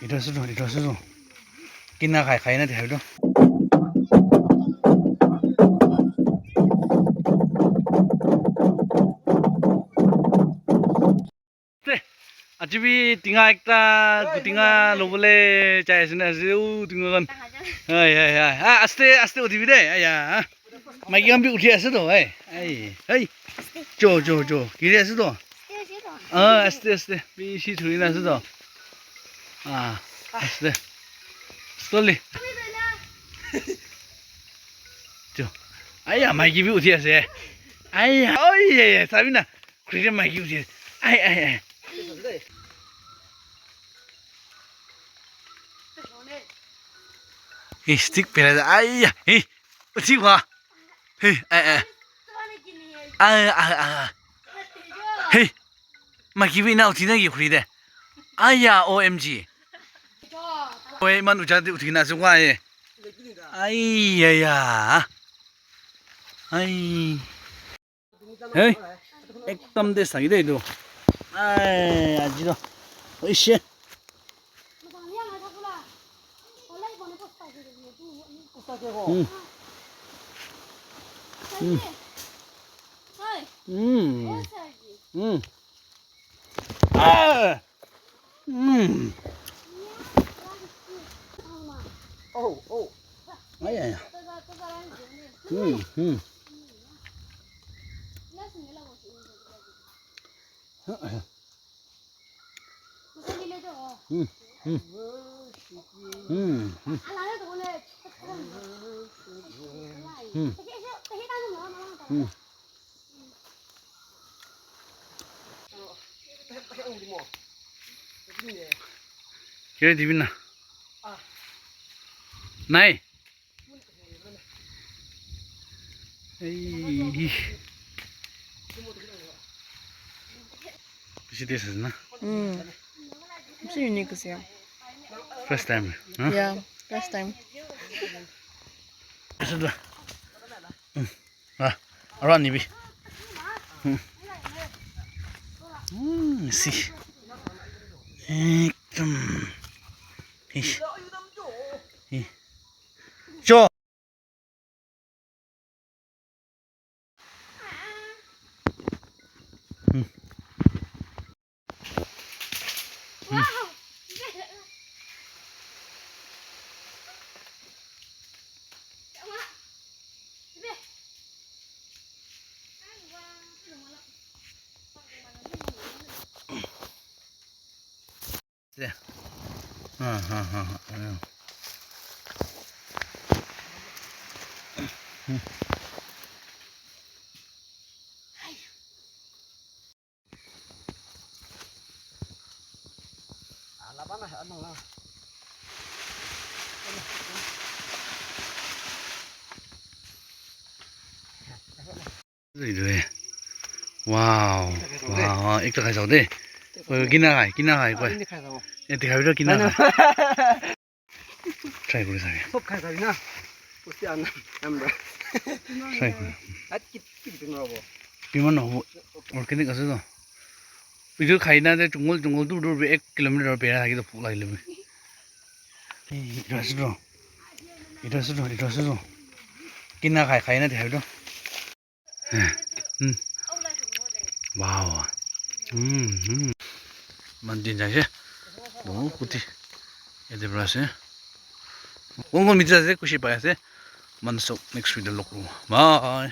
이러스도 끼나 가이나 대도 아집이 띵아 액다 구띵아 로블레 자이스나 지우 띵건 야야야 아스테 어디비데 아야 마이기 감비 우티에서도 에이 조 기레서도 아스테 비시 들이나서도 아 아스테 slowly 조 아야 마이기 비 우티에서 아야 어이 사비나 그래 마이기 우티 아이 stick pera ayah uti wa makibi na uti na gi khuri de ayah omg oi man uja de uti na su wa ayah एकदम दे सही दे दो आज लो ओइसे Kira di mana? Naik. Bisa desa na? It's unique sih. First time. Yeah, first time. Sudah. Around ni bi. Si. एकदम जो wow एक तो खाइसौ दे किन खाइ कोइ यति खाइरो किन ट्राई गरे साके सब खाइ साबिना पुस्ति आन हाम्रो ट्राई गरे आत किति नरबो बिमान हो अर्गेनिक আছে তো बिजु खाइना दे जंगल दूर 1 किलोमिटर बेरा थाकि तो फुक लागिले इरासुदो किन खाइना देखाइरो wow mantin jaise no kuti ede brase ongo mitra se kushi pa ase man so next video lokru bye